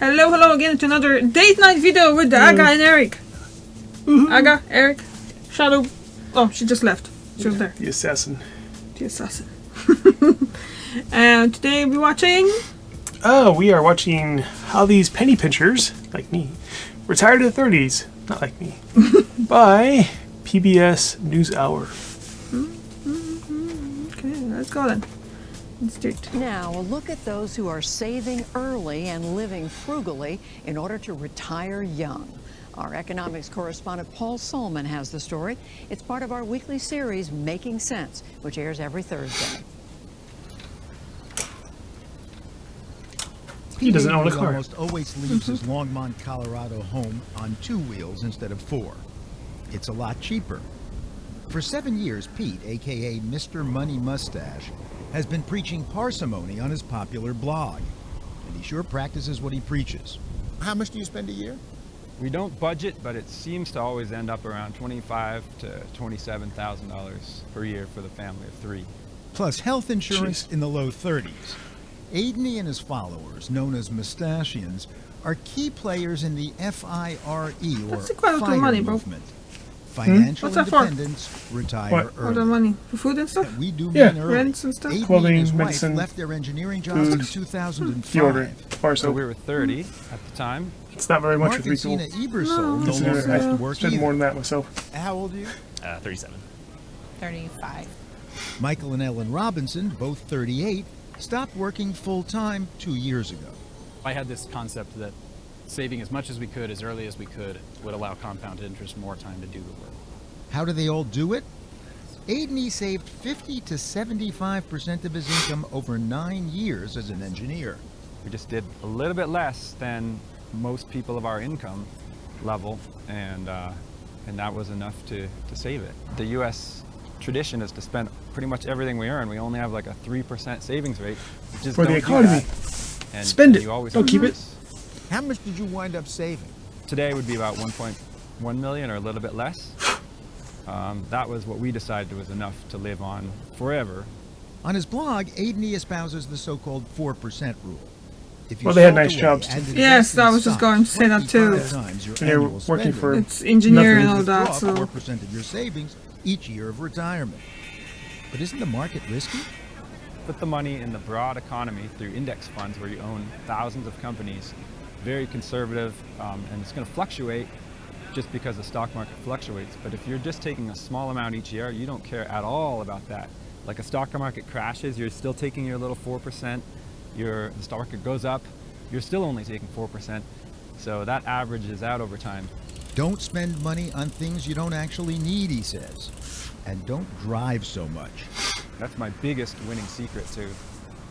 Hello again to another date night video with Aga and Eric. Aga, Eric, Shadow. Oh, she just left. She was there. The assassin. The assassin. And today we're watching... Oh, we are watching how these penny pinchers, like me, retired in the 30s, not like me, by PBS NewsHour. Okay, let's go then. Let's do it. Now, a look at those who are saving early and living frugally in order to retire young. Our economics correspondent Paul Solman has the story. It's part of our weekly series, Making Sense, which airs every Thursday. He doesn't own a car. Almost always leaves his Longmont, Colorado home on 2 wheels instead of 4. It's a lot cheaper. For 7 years, Pete, aka Mr. Money Mustache, has been preaching parsimony on his popular blog. And he sure practices what he preaches. How much do you spend a year? We don't budget, but it seems to always end up around $25,000 to $27,000 per year for the family of 3. Plus health insurance Jeez. in the low 30s. Aidney and his followers, known as Mustachians, are key players in the FIRE, or That's quite a lot of FIRE money, bro. movement. Financial What's that for? independence, retire What? All the early. money for food and stuff. We do Yeah. men early. Rents and stuff? Aidney Clothing, and his medicine, wife left their engineering jobs in food, 2005. deodorant, bar So soap. we were 30 at the time. It's not very much Mark for and 3 Sina people. Ebersol no Consider longer I have to work spend more either. than that myself. How old are you? 37. 35. Michael and Ellen Robinson, both 38, stopped working full-time 2 years ago. I had this concept that saving as much as we could, as early as we could, would allow compounded interest more time to do the work. How do they all do it? Aidney saved 50 to 75% of his income over 9 years as an engineer. We just did a little bit less than most people of our income level, and that was enough to save it. The U.S. tradition is to spend pretty much everything we earn. We only have like a 3% savings rate. We just For the don't do economy. that. And Spend it. You always Don't have keep to- it. How much did you wind up saving? Today would be about 1.1 million or a little bit less. That was what we decided was enough to live on forever. On his blog, Aidney espouses the so-called 4% rule. If you Well, they had sold nice away jobs, and too. invest Yes, I in was just stocks going to say that too. 25 times your And you're annual working spending, for It's engineering and nothing. all that, withdraw so 4% of your savings each year of retirement. But isn't the market risky? Put the money in the broad economy through index funds where you own thousands of companies, very conservative, and it's going to fluctuate just because the stock market fluctuates. But if you're just taking a small amount each year, you don't care at all about that. Like a stock market crashes, you're still taking your little 4%. The stock market goes up, you're still only taking 4%. So that averages out over time. Don't spend money on things you don't actually need, he says. And don't drive so much. That's my biggest winning secret to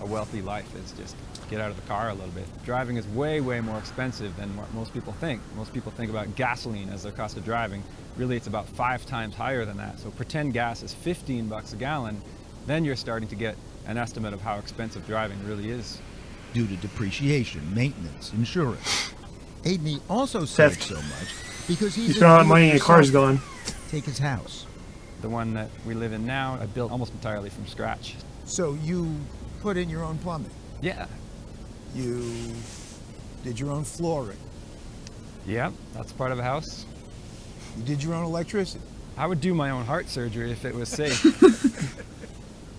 a wealthy life, is just get out of the car a little bit. Driving is way, way more expensive than what most people think. Most people think about gasoline as their cost of driving. Really, it's about 5 times higher than that. So pretend gas is 15 bucks a gallon, then you're starting to get an estimate of how expensive driving really is. Due to depreciation, maintenance, insurance. Aidney also saves so much because You he's throw out money and your car's gone. gone. Take his house. The one that we live in now, I built almost entirely from scratch. So you put in your own plumbing. Yeah, You did your own flooring. yeah, that's part of a house. You did your own electricity. I would do my own heart surgery if it was safe.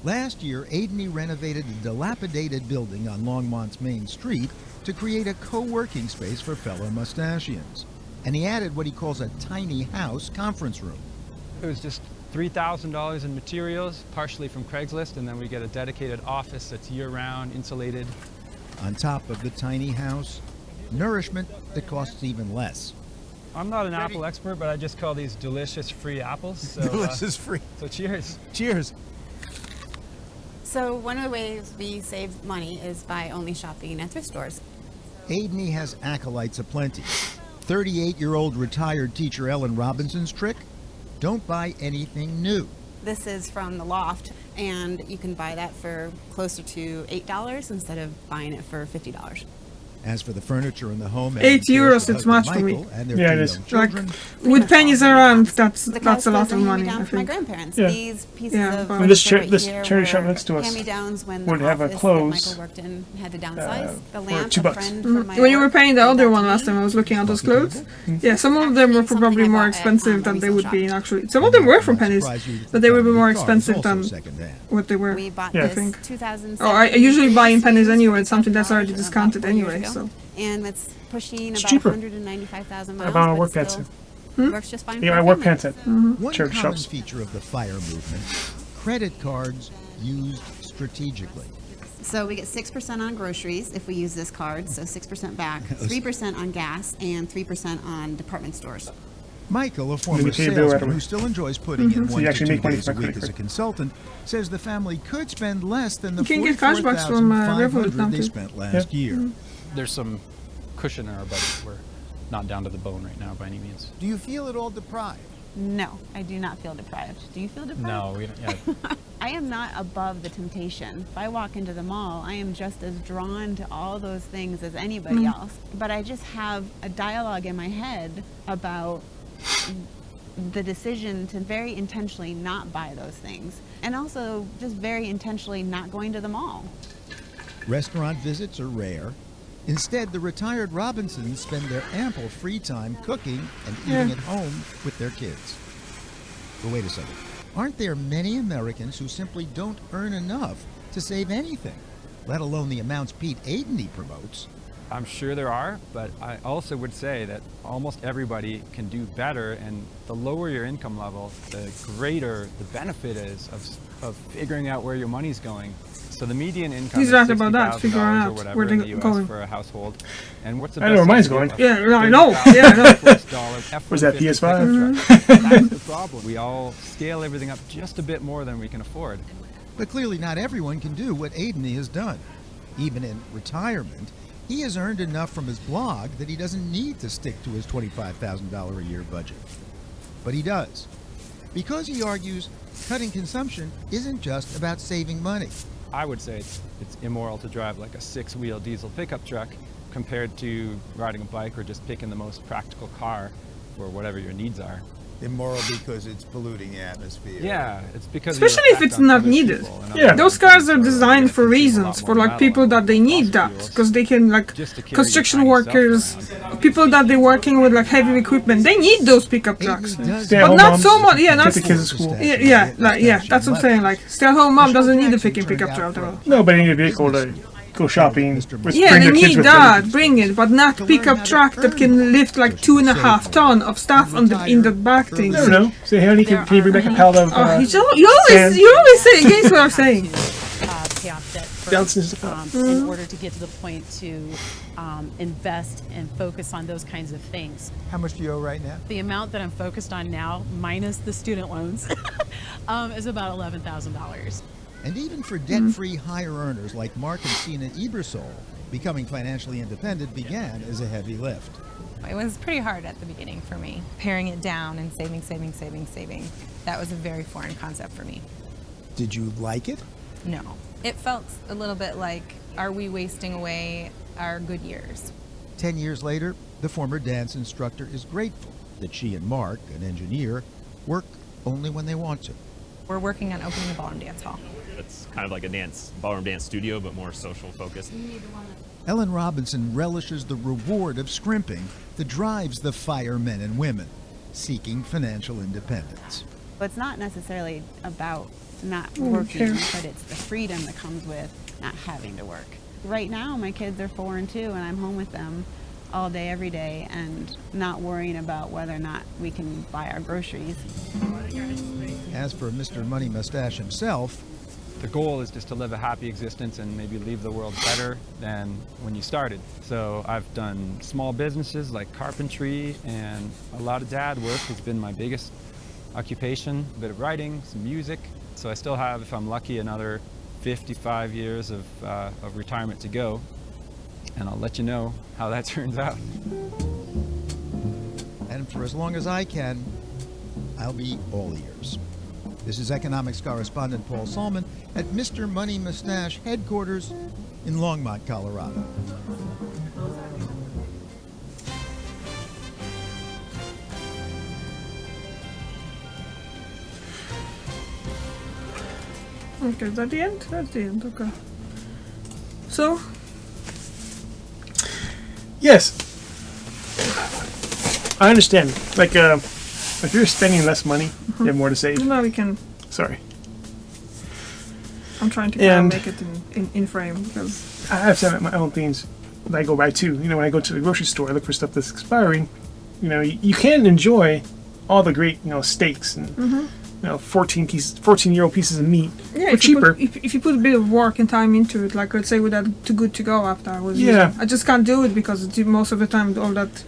Last year, Aidney renovated a dilapidated building on Longmont's main street to create a co-working space for fellow Mustachians. And he added what he calls a tiny house conference room. It was just $3,000 in materials, partially from Craigslist, and then we get a dedicated office that's year-round, insulated. On top of the tiny house, nourishment that costs even less. I'm not an apple expert, but I just call these delicious free apples. So, Delicious free. So cheers. Cheers. So one of the ways we save money is by only shopping at thrift stores. Aidney has acolytes aplenty. 38-year-old retired teacher Ellen Robinson's trick? Don't buy anything new. This is from the Loft, and you can buy that for closer to $8 instead of buying it for $50. As for the furniture in the home, €8, it's much for me. and their Yeah, two it is. young children, With pennies around, that's The a couch lot goes of to money, hand-me-down I from my think. grandparents. Yeah. These pieces Yeah, of but- And this furniture this right charity here shop were next to us hand-me-downs when would the have a office close, that Michael worked in had to downsize. The for lamp, $2. a friend from my When you were work paying the gave other that one to last me. time, I was looking at those clothes. Yeah, some of them were Actually, probably something I more bought at, expensive than they would Shop. be in actually. Some of them were from pennies, surprise you that but they would be family more car is expensive also than secondhand. what they were. We bought I this think. 2007. Oh, I usually buy in pennies anyway. It's something that's $35 already about discounted 4 years anyway. ago. So And it's pushing It's about cheaper. 195,000 I miles. bought my but work it pants. still works just fine. Yeah, for my our work family. pants. One Charity common shops. feature of the FIRE movement, credit cards used strategically. So we get 6% on groceries if we use this card, so 6% back, 3% on gas, and 3% on department stores. Michael, a you former pay your bill right salesman away. who still enjoys putting in So 1 you to actually 2 make money days from a my week credit as a card. consultant, says the family could spend less than the You can get cashbacks from, Revolut now, $44,500 they too. spent last year. There's some cushion in our budget. We're not down to the bone right now by any means. Do you feel at all deprived? No, I do not feel deprived. Do you feel deprived? No, we don't. Yeah, I am not above the temptation. If I walk into the mall, I am just as drawn to all those things as anybody else. But I just have a dialogue in my head about the decision to very intentionally not buy those things. And also just very intentionally not going to the mall. Restaurant visits are rare. Instead, the retired Robinsons spend their ample free time cooking and eating at home with their kids. But wait a second. Aren't there many Americans who simply don't earn enough to save anything, let alone the amounts Pete Adeney promotes? I'm sure there are, but I also would say that almost everybody can do better, and the lower your income level, the greater the benefit is of figuring out where your money's going. So the median income He's is right about that, figuring $60,000 out or whatever where in they're the US going. for a household. And what's the I know where mine's best going. idea? Yeah, I know. Yeah, I know. $30,000 Was that F-150 PS5? pickup truck. That's the problem. We all scale everything up just a bit more than we can afford. But clearly not everyone can do what Adeney has done. Even in retirement, he has earned enough from his blog that he doesn't need to stick to his $25,000 a year budget. But he does. Because he argues cutting consumption isn't just about saving money. I would say it's immoral to drive like a 6-wheel diesel pickup truck compared to riding a bike or just picking the most practical car for whatever your needs are. Immoral because it's polluting the atmosphere. Yeah, it's because of your Especially if effect it's on not other needed. people and Yeah. other Those cars are people, so designed you're for gonna consume a reasons, lot for more like people metal that they and need fossil that, fuels because they can like just to carry your construction tiny self workers, around. people that they're working with like heavy equipment, they need those pickup trucks. Adeney does Stay at But home not moms, so much. Yeah, get not the kids at school. yeah, that's what I'm saying. Like, stay-at-home mom doesn't need a picking pickup truck at all. No, but they need a vehicle to go shopping. With, Yeah, bring they their kids need with that, them. bring it, but not pickup truck that can lift like 2.5 ton of stuff on in the back I things. don't know. Say, hey, honey, can you bring back a pallet of Oh, sand? you always say against what I'm saying. Pay off debt Bounces first, the phone. in order to get to the point to invest and focus on those kinds of things. How much do you owe right now? The amount that I'm focused on now, minus the student loans, is about $11,000. And even for debt-free higher earners like Mark and Sina Ebersol, becoming financially independent began as a heavy lift. It was pretty hard at the beginning for me, paring it down and saving. That was a very foreign concept for me. Did you like it? No. It felt a little bit like, are we wasting away our good years? 10 years later, the former dance instructor is grateful that she and Mark, an engineer, work only when they want to. We're working on opening a ballroom dance hall. It's kind of like a ballroom dance studio, but more social focused. Ellen Robinson relishes the reward of scrimping that drives the FIRE men and women seeking financial independence. It's not necessarily about not working, but it's the freedom that comes with not having to work. Right now, my kids are 4 and 2, and I'm home with them all day, every day, and not worrying about whether or not we can buy our groceries. As for Mr. Money Mustache himself, The goal is just to live a happy existence and maybe leave the world better than when you started. So I've done small businesses like carpentry, and a lot of dad work has been my biggest occupation, a bit of writing, some music. So I still have, if I'm lucky, another 55 years of retirement to go, and I'll let you know how that turns out. and for as long as I can, I'll be all ears. This is economics correspondent Paul Salman at Mr. Money Mustache headquarters in Longmont, Colorado. Okay, is that the end? That's the end, okay. So? Yes. I understand. Like, if you're spending less money, you have more to save. No, we can... Sorry. I'm trying to make it in frame, because... I have some of my own things that I go by too. You know, when I go to the grocery store, I look for stuff that's expiring. You know, you can enjoy all the great, steaks and, 14-year-old pieces of meat for cheaper. If you put a bit of work and time into it, like let's say with that Too Good To Go after I was Yeah. using, I just can't do it because most of the time all that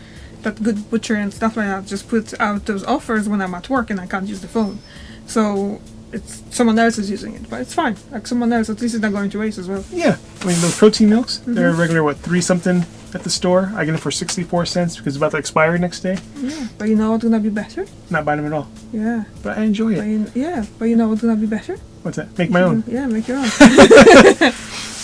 good butcher and stuff like that just puts out those offers when I'm at work and I can't use the phone. So it's someone else is using it, but it's fine. Like someone else, at least it's not going to waste as well. Yeah. I mean, those protein milks, they're regular, 3 something at the store. I get them for 64 cents because it's about to expire next day. Yeah, but you know what's gonna be better? Not buying them at all. Yeah. But I enjoy it. But you know what's gonna be better? What's that? Make my own. Yeah, make your own.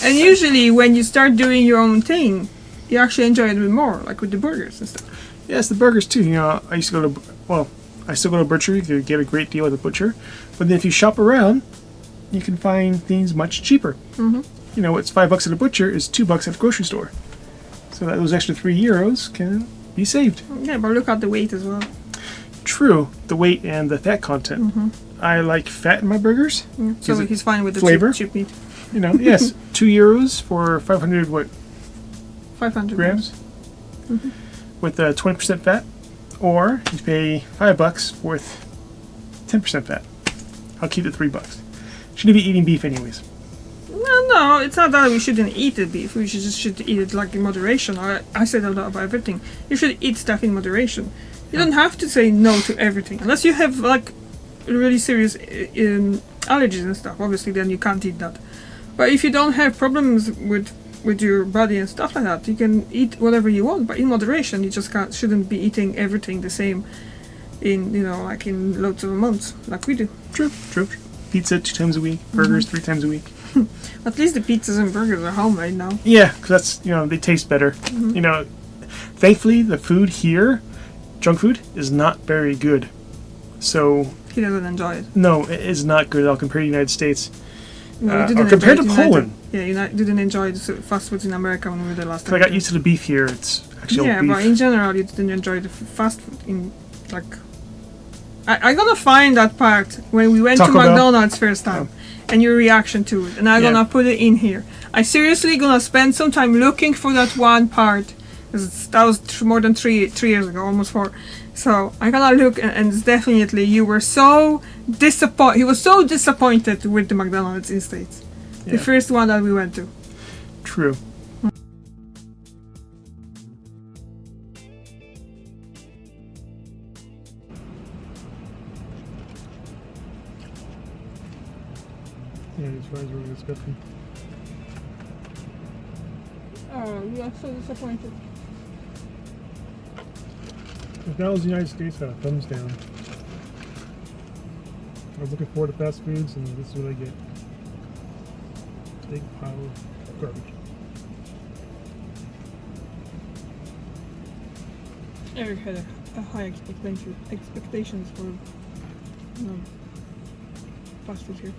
And usually when you start doing your own thing, you actually enjoy it a bit more, like with the burgers and stuff. Yes, the burgers too. I used to go to, I still go to a butcher. You could get a great deal at the butcher. But then if you shop around, you can find things much cheaper. What's $5 at a butcher is $2 at the grocery store. So that those extra €3 can be saved. Yeah, but look at the weight as well. True, the weight and the fat content. I like fat in my burgers. Yeah. So he's fine with the flavor. cheap meat. Yes, €2 for 500 500 grams with 20% fat, or you pay $5 with 10% fat. I'll keep it $3. Shouldn't be eating beef anyways. No, it's not that we shouldn't eat the beef. We should eat it like in moderation. I said a lot about everything. You should eat stuff in moderation. You don't have to say no to everything unless you have like really serious allergies and stuff. Obviously, then you can't eat that. But if you don't have problems with your body and stuff like that, you can eat whatever you want. But in moderation, you just shouldn't be eating everything the same in like in loads of amounts like we do. True. Pizza 2 times a week, burgers 3 times a week. At least the pizzas and burgers are homemade now. Yeah, because that's they taste better. Thankfully the food here, junk food, is not very good. So he doesn't enjoy it. No, it is not good at all compared to the United States. No, or compared to Poland. Yeah, you didn't enjoy the fast food in America when we were there last time. I got used to the beef here. It's actually beef. But in general, you didn't enjoy the fast food in like. I'm gonna find that part when we went to McDonald's first time, and your reaction to it, and I'm gonna put it in here. I seriously gonna spend some time looking for that one part. That was more than 3 years ago, almost 4. So I'm gonna look, and it's definitely you were so disappointed. He was so disappointed with the McDonald's in States, the first one that we went to. True. Yeah, these fries were disgusting. Oh, you are so disappointed. McDonald's in the United States got a thumbs down. I was looking forward to fast foods, and this is what I get. Big pile of garbage. Eric had a high expectations for fast food here.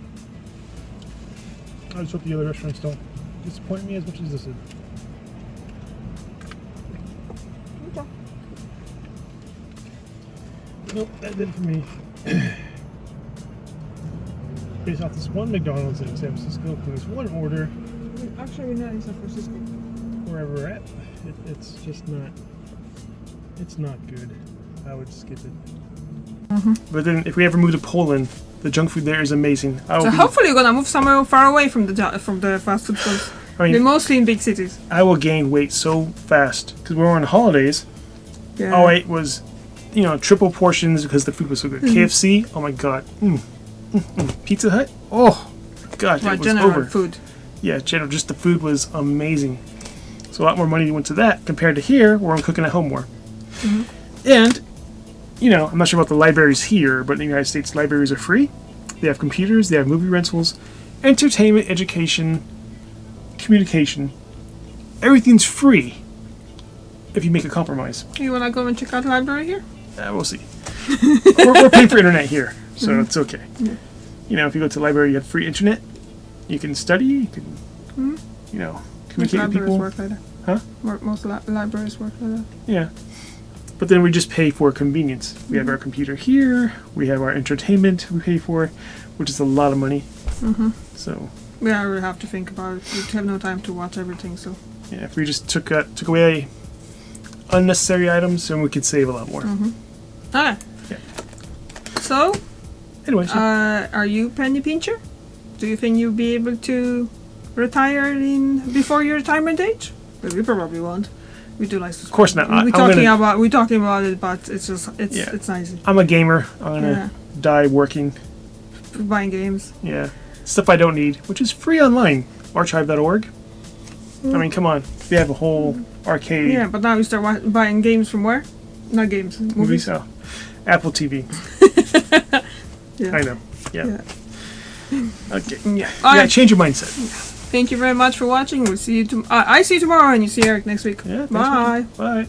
I just hope the other restaurants don't disappoint me as much as this did. Okay. Nope, that did it for me. Based off this one McDonald's in San Francisco, for this one order. Actually, we're not in San Francisco. Wherever we're at, it's just not. It's not good. I would skip it. But then, if we ever move to Poland, the junk food there is amazing. So hopefully, you're gonna move somewhere far away from the fast food stores. They're mostly in big cities. I will gain weight so fast because we were on holidays. Yeah. All I ate was, triple portions because the food was so good. KFC, oh my god. Pizza Hut, oh my god, it was general over. Food. Yeah, just the food was amazing. So a lot more money went to that compared to here, where I'm cooking at home more. And, I'm not sure about the libraries here, but in the United States, libraries are free. They have computers, they have movie rentals, entertainment, education, communication. Everything's free if you make a compromise. You want to go and check out the library here? We'll see. we're paying for internet here, so it's okay. If you go to the library, you have free internet. You can study. You can, you know, Most communicate with libraries people. work like that. Huh? Most libraries work like that. Yeah. But then we just pay for convenience. We have our computer here. We have our entertainment we pay for, which is a lot of money. So Yeah, we have to think about it. We have no time to watch everything, so. yeah, if we just took away unnecessary items, then we could save a lot more. Okay. Yeah. So, Anyway, so are you Penny Pincher? Do you think you'll be able to retire before your retirement age? But we probably won't. We do like to. of course not. We're talking about it, but it's just Yeah. it's nice. I'm a gamer. I'm gonna die working. Buying games. Yeah. Stuff I don't need, which is free online. Archive.org. I mean, come on. We have a whole arcade. Yeah, but now we start buying games from where? Not games. Movies. Oh. Apple TV. Yeah. I know. Yeah. Okay. Yeah. All Yeah. right. Change your mindset. Thank you very much for watching. We'll see you. I see you tomorrow, and you see Eric next week. Yeah. thanks, Bye. man. Bye.